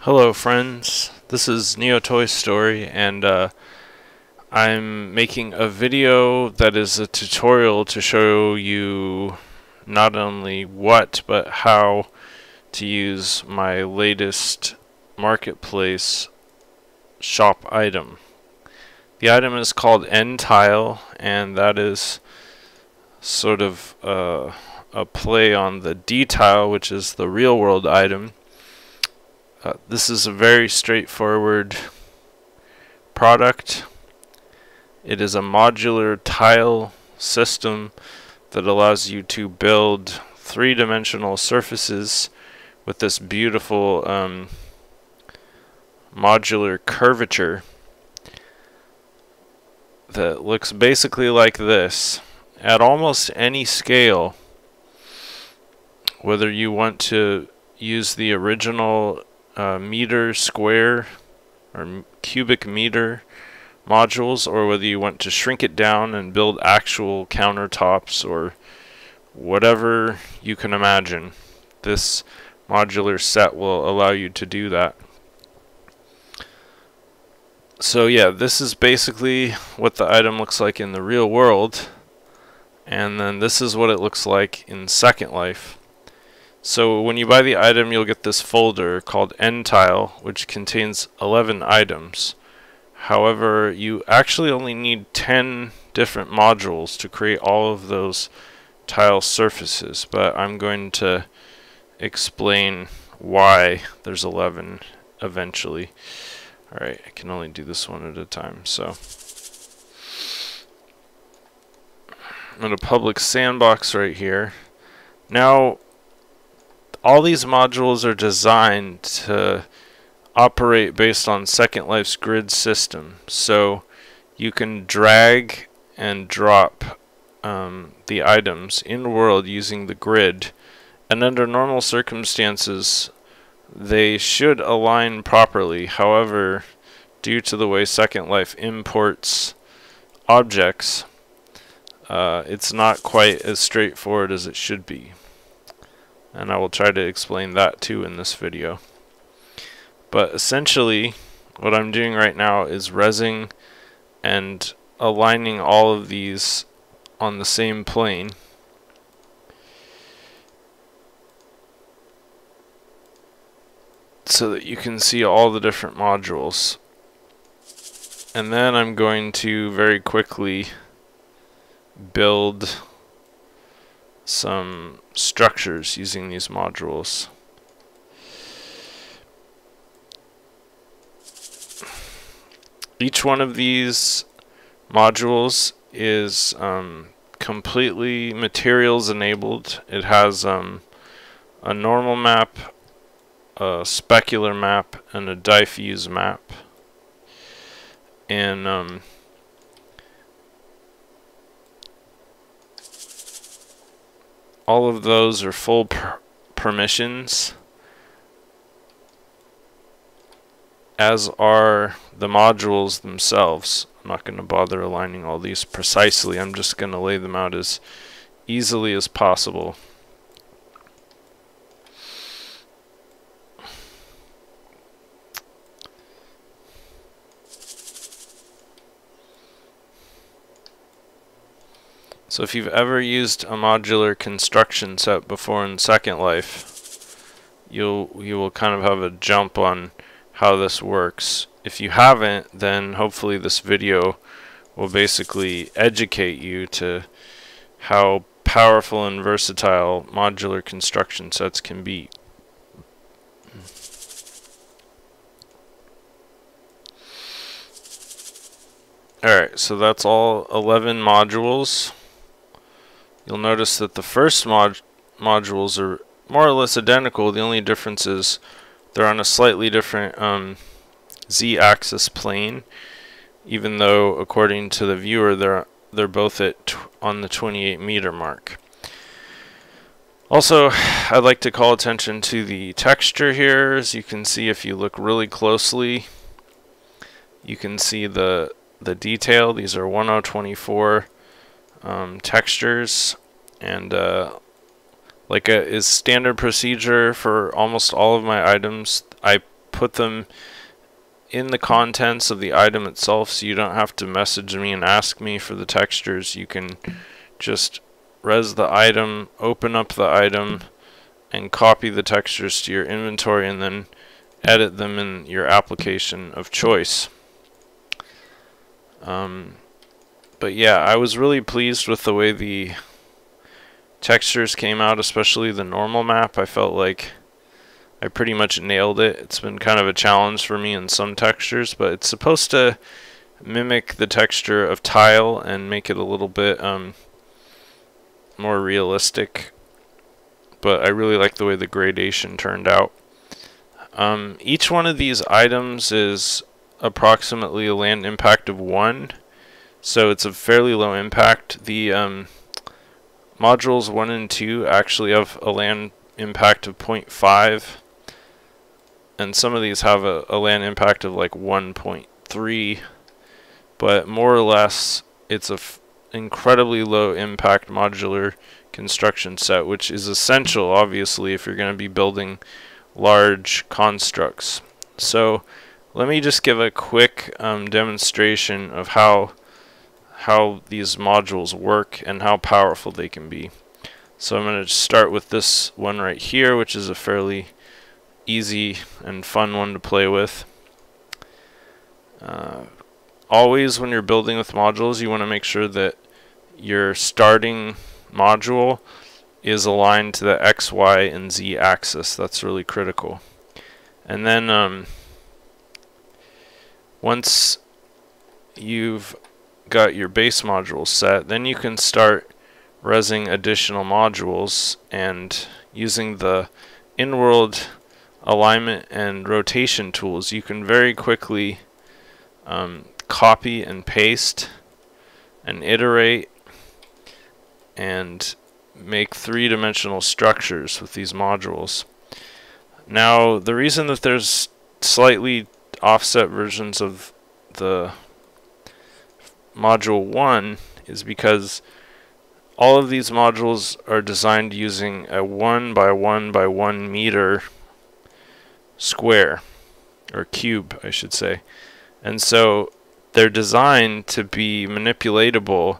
Hello friends, this is Neotoy Story, and I'm making a video that is a tutorial to show you not only what but how to use my latest marketplace shop item. The item is called NTILE, and that is sort of a play on the DTILE, which is the real world item. This is a very straightforward product. It is a modular tile system that allows you to build three-dimensional surfaces with this beautiful modular curvature that looks basically like this at almost any scale, whether you want to use the original meter square or cubic meter modules, or whether you want to shrink it down and build actual countertops or whatever you can imagine. This modular set will allow you to do that. So yeah, this is basically what the item looks like in the real world, and then this is what it looks like in Second Life. So when you buy the item, you'll get this folder called NTILE, which contains 11 items. However, you actually only need 10 different modules to create all of those tile surfaces, but I'm going to explain why there's 11 eventually. Alright, I can only do this one at a time, so I'm in a public sandbox right here. Now, all these modules are designed to operate based on Second Life's grid system, so you can drag and drop the items in world using the grid, and under normal circumstances they should align properly. However, due to the way Second Life imports objects, it's not quite as straightforward as it should be. And I will try to explain that too in this video. But essentially, what I'm doing right now is resing and aligning all of these on the same plane. So that you can see all the different modules. And then I'm going to very quickly build some structures using these modules. Each one of these modules is completely materials enabled. It has a normal map, a specular map, and a diffuse map. And all of those are full permissions, as are the modules themselves. I'm not going to bother aligning all these precisely. I'm just going to lay them out as easily as possible. So if you've ever used a modular construction set before in Second Life, you will kind of have a jump on how this works. If you haven't, then hopefully this video will basically educate you to how powerful and versatile modular construction sets can be. Alright, so that's all 11 modules. You'll notice that the first modules are more or less identical. The only difference is they're on a slightly different z-axis plane, even though according to the viewer they're both on the 28 meter mark. Also, I'd like to call attention to the texture here. As you can see, if you look really closely, you can see the detail. These are 1024 textures, and like is standard procedure for almost all of my items, I put them in the contents of the item itself, so you don't have to message me and ask me for the textures. You can just res the item, open up the item, and copy the textures to your inventory, and then edit them in your application of choice. But yeah, I was really pleased with the way the textures came out, especially the normal map. I felt like I pretty much nailed it. It's been kind of a challenge for me in some textures, but it's supposed to mimic the texture of tile and make it a little bit more realistic. But I really like the way the gradation turned out. Each one of these items is approximately a land impact of 1, so it's a fairly low impact. The modules 1 and 2 actually have a land impact of 0.5, and some of these have a land impact of like 1.3, but more or less it's a incredibly low impact modular construction set, which is essential obviously if you're going to be building large constructs. So let me just give a quick demonstration of how these modules work and how powerful they can be. So I'm going to start with this one right here, which is a fairly easy and fun one to play with. Always when you're building with modules, you want to make sure that your starting module is aligned to the X, Y, and Z axis. That's really critical. And then once you've got your base module set, then you can start resing additional modules, and using the in-world alignment and rotation tools, you can very quickly copy and paste and iterate and make three-dimensional structures with these modules. Now, the reason that there's slightly offset versions of the module 1 is because all of these modules are designed using a 1 by 1 by 1 meter square, or cube I should say, and so they're designed to be manipulatable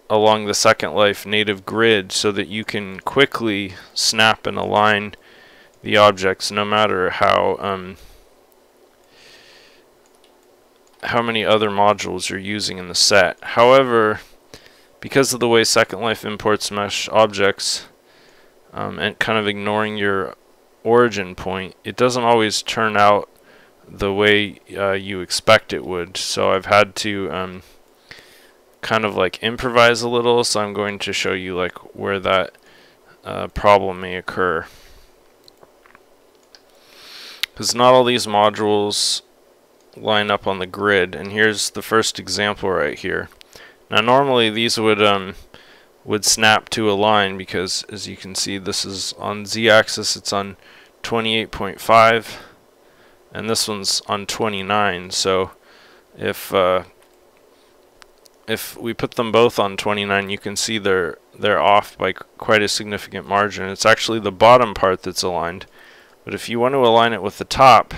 along the Second Life native grid so that you can quickly snap and align the objects no matter how many other modules you're using in the set. However, because of the way Second Life imports mesh objects and kind of ignoring your origin point, it doesn't always turn out the way you expect it would. So I've had to kind of like improvise a little, so I'm going to show you like where that problem may occur. Because not all these modules line up on the grid, and here's the first example right here. Now normally these would snap to a line because, as you can see, this is on Z-axis, it's on 28.5, and this one's on 29. So if we put them both on 29, you can see they're off by quite a significant margin. It's actually the bottom part that's aligned. But if you want to align it with the top,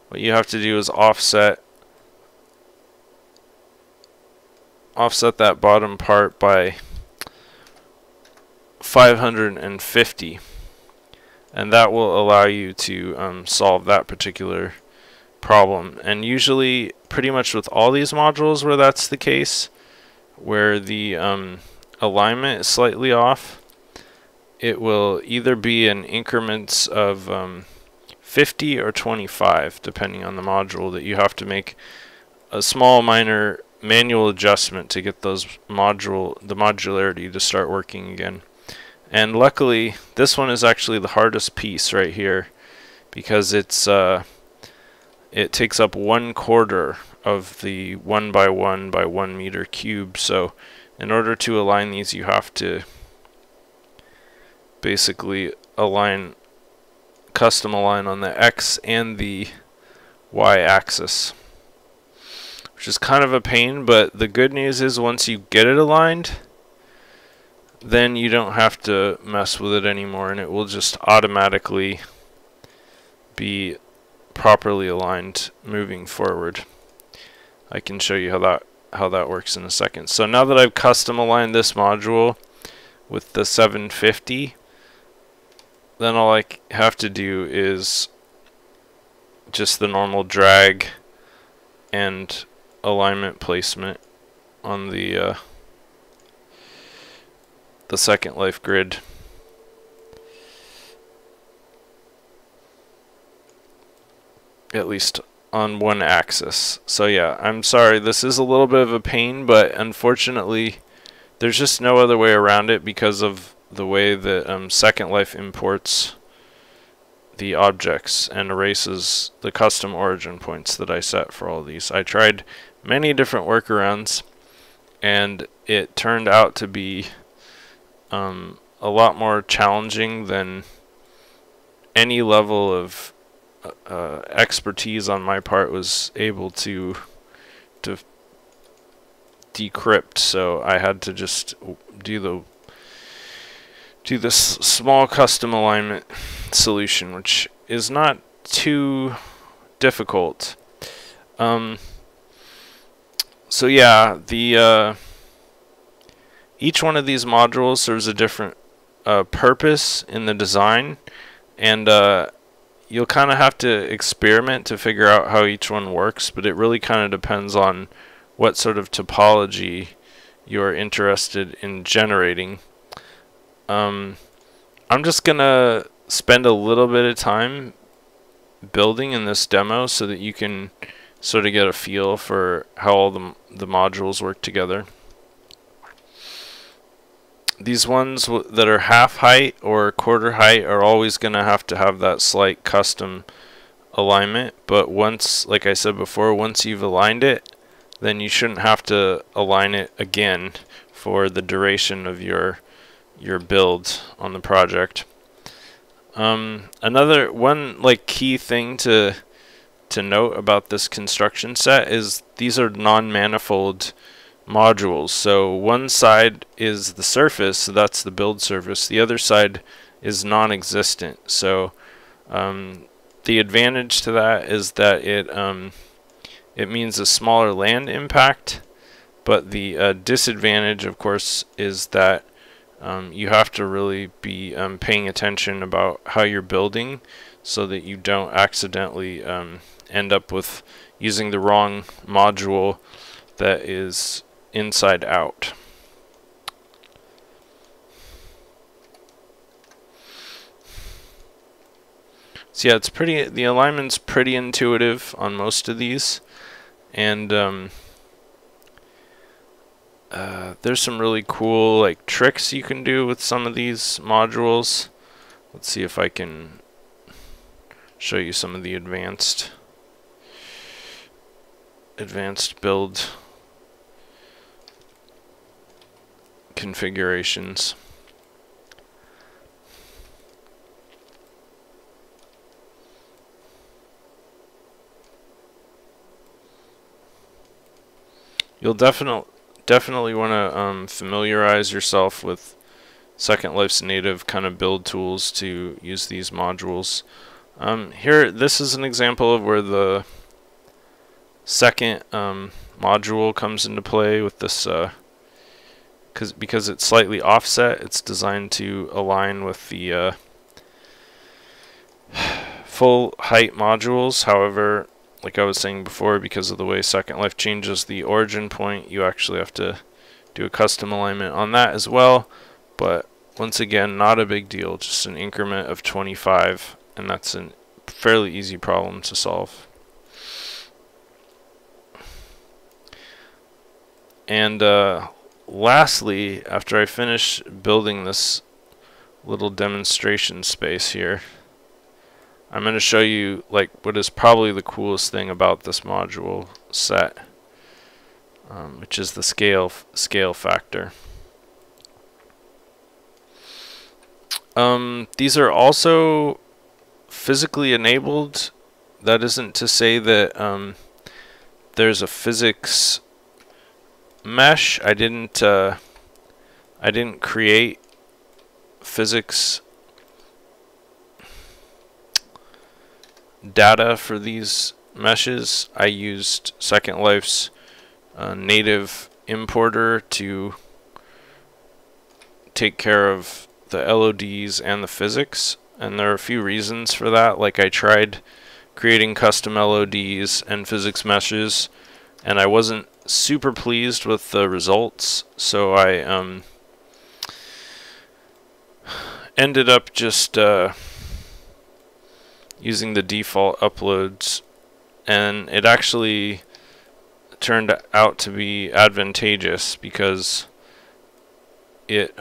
what you have to do is offset that bottom part by 550, and that will allow you to solve that particular problem. And usually, pretty much with all these modules where that's the case, where the alignment is slightly off, it will either be in increments of 50 or 25, depending on the module, that you have to make a small minor manual adjustment to get the modularity to start working again. And luckily, this one is actually the hardest piece right here, because it takes up 1/4 of the 1 by 1 by 1 meter cube. So in order to align these, you have to basically custom align on the X and the Y axis, which is kind of a pain, but the good news is once you get it aligned, then you don't have to mess with it anymore, and it will just automatically be properly aligned moving forward. I can show you how that works in a second. So now that I've custom aligned this module with the 750, then all I have to do is just the normal drag and alignment placement on the second life grid. At least on one axis. So yeah, I'm sorry, this is a little bit of a pain, but unfortunately there's just no other way around it because of the way that Second Life imports the objects and erases the custom origin points that I set for all these. I tried many different workarounds, and it turned out to be a lot more challenging than any level of expertise on my part was able to decrypt. So I had to just do this small custom alignment solution, which is not too difficult. So yeah, the each one of these modules serves a different purpose in the design, and you'll kind of have to experiment to figure out how each one works, but it really kind of depends on what sort of topology you're interested in generating. I'm just gonna spend a little bit of time building in this demo so that you can sort of get a feel for how all the modules work together. These ones that are half height or quarter height are always going to have that slight custom alignment, but once, like I said before, once you've aligned it, then you shouldn't have to align it again for the duration of your build on the project. Another one key thing to note about this construction set is these are non-manifold modules. So one side is the surface, so that's the build surface. The other side is non-existent. So the advantage to that is that it means a smaller land impact, but the disadvantage, of course, is that you have to really be paying attention about how you're building so that you don't accidentally end up with using the wrong module that is inside out. So yeah, the alignment's pretty intuitive on most of these, and there's some really cool tricks you can do with some of these modules. Let's see if I can show you some of the advanced build configurations. You'll definitely want to familiarize yourself with Second Life's native kind of build tools to use these modules. Here, this is an example of where the second module comes into play with this. Because it's slightly offset, it's designed to align with the full height modules. However, like I was saying before, because of the way Second Life changes the origin point, you actually have to do a custom alignment on that as well. But once again, not a big deal, just an increment of 25, and that's a fairly easy problem to solve. And lastly, after I finish building this little demonstration space here, I'm going to show you what is probably the coolest thing about this module set, which is the scale factor. These are also physically enabled. That isn't to say that there's a physics mesh. I didn't create physics data for these meshes, I used Second Life's native importer to take care of the LODs and the physics, and there are a few reasons for that. Like, I tried creating custom LODs and physics meshes, and I wasn't super pleased with the results, so I ended up just using the default uploads, and it actually turned out to be advantageous because it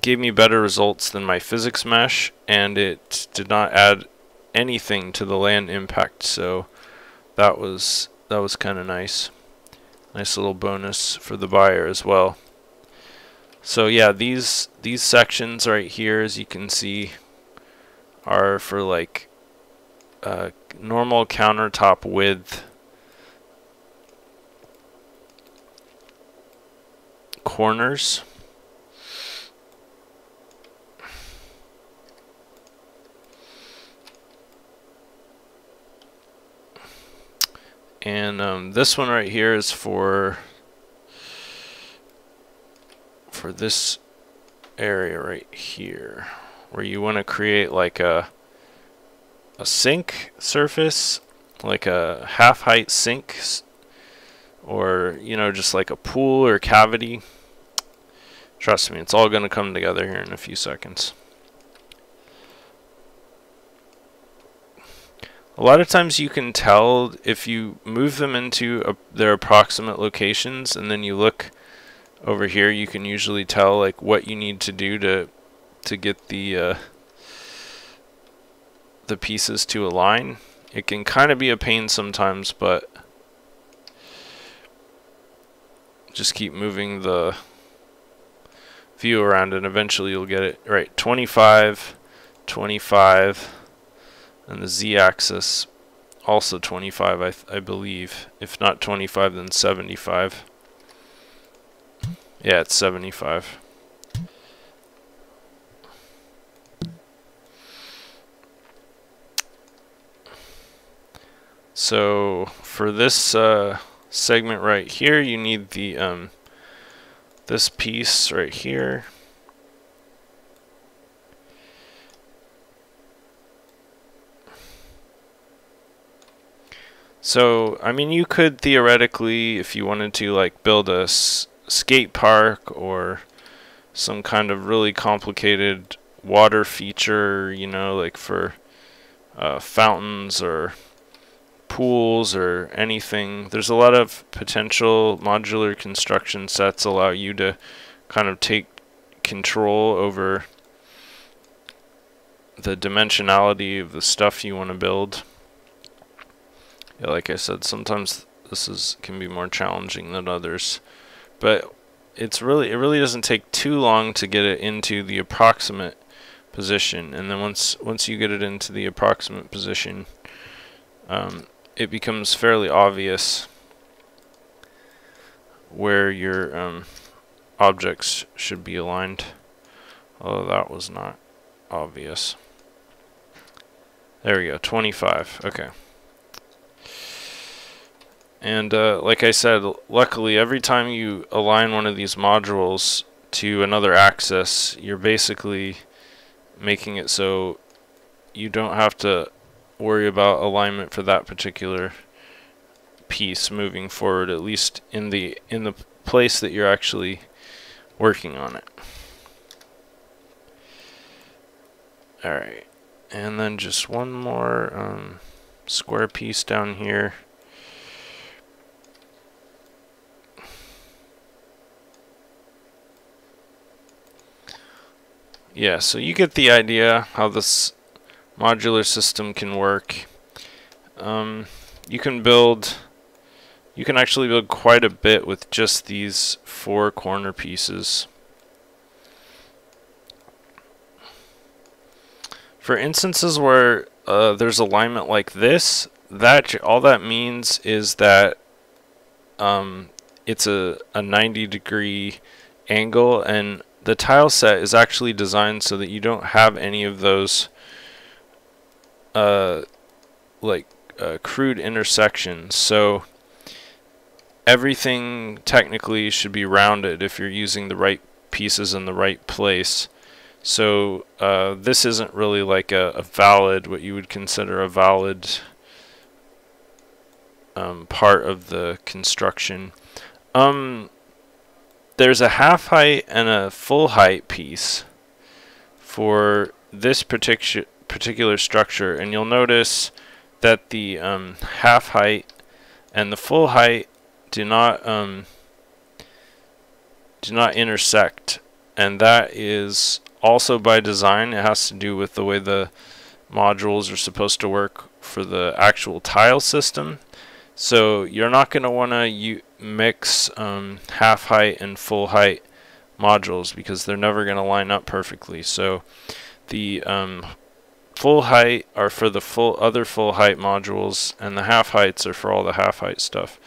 gave me better results than my physics mesh, and it did not add anything to the land impact, so that was kind of nice. Nice little bonus for the buyer as well. So yeah, these sections right here, as you can see, are for like normal countertop width corners. And this one right here is for this area right here, where you want to create like a sink surface, like a half height sink, or just like a pool or cavity. Trust me, it's all going to come together here in a few seconds. A lot of times you can tell if you move them into their approximate locations, and then you look over here, you can usually tell like what you need to do to get the pieces to align. It can kind of be a pain sometimes, but just keep moving the view around and eventually you'll get it right. 25, 25, and the z-axis also 25, I believe. If not 25, then 75. Yeah, it's 75. So for this segment right here, you need the this piece right here. So I mean, you could theoretically, if you wanted to, like build a skate park or some kind of really complicated water feature, like for fountains or pools or anything. There's a lot of potential modular construction sets allow you to kind of take control over the dimensionality of the stuff you want to build. Yeah, like I said, sometimes this can be more challenging than others, but it really doesn't take too long to get it into the approximate position, and then once you get it into the approximate position, it becomes fairly obvious where your objects should be aligned. Although that was not obvious. There we go, 25. Okay. And like I said, luckily every time you align one of these modules to another axis, you're basically making it so you don't have to worry about alignment for that particular piece moving forward, at least in the place that you're actually working on it. Alright, and then just one more square piece down here. Yeah, so you get the idea how this modular system can work. You can actually build quite a bit with just these 4 corner pieces. For instances where there's alignment like this, all that means is that it's a 90-degree angle, and the tile set is actually designed so that you don't have any of those like crude intersections. So everything technically should be rounded if you're using the right pieces in the right place. So this isn't really like a valid, what you would consider a valid part of the construction. There's a half height and a full height piece for this particular structure, and you'll notice that the half height and the full height do not intersect, and that is also by design. It has to do with the way the modules are supposed to work for the actual tile system. So you're not going to want to mix half height and full height modules because they're never going to line up perfectly. So the full height are for the other full height modules, and the half heights are for all the half height stuff.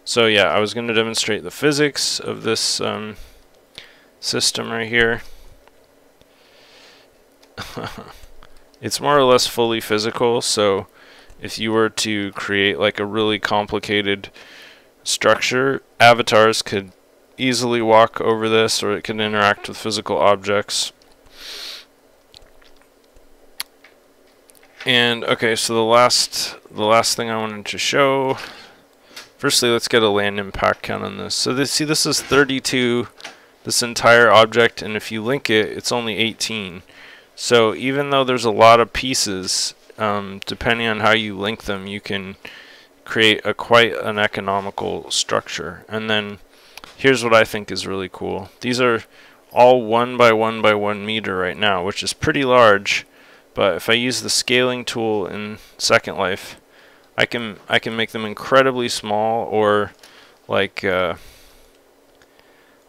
So yeah, I was going to demonstrate the physics of this system right here. It's more or less fully physical, so if you were to create like a really complicated structure, avatars could easily walk over this, or it can interact with physical objects. And okay, so the last thing I wanted to show. Firstly, let's get a land impact count on this. So this is 32, this entire object, and if you link it, it's only 18. So even though there's a lot of pieces, depending on how you link them, you can create quite an economical structure. And then here's what I think is really cool. These are all 1 by 1 by 1 meter right now, which is pretty large. But if I use the scaling tool in Second Life, I can make them incredibly small, or like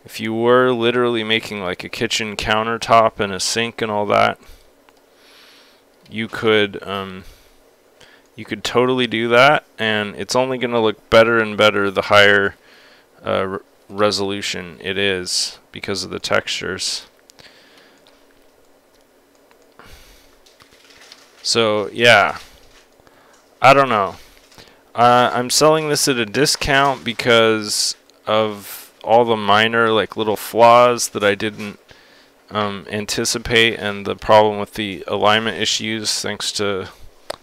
if you were literally making like a kitchen countertop and a sink and all that, you could totally do that, and it's only going to look better and better the higher resolution it is because of the textures. So yeah, I don't know. I'm selling this at a discount because of all the minor like little flaws that I didn't anticipate, and the problem with the alignment issues thanks to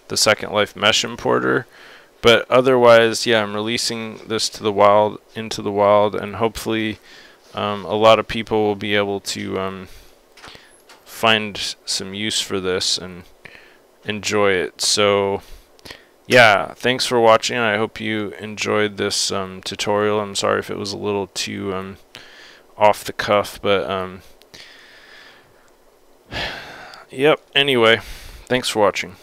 the Second Life mesh importer. But otherwise, yeah, I'm releasing this to the wild, into the wild, and hopefully a lot of people will be able to find some use for this and enjoy it. So yeah, thanks for watching. I hope you enjoyed this tutorial. I'm sorry if it was a little too off the cuff, but yep, anyway, thanks for watching.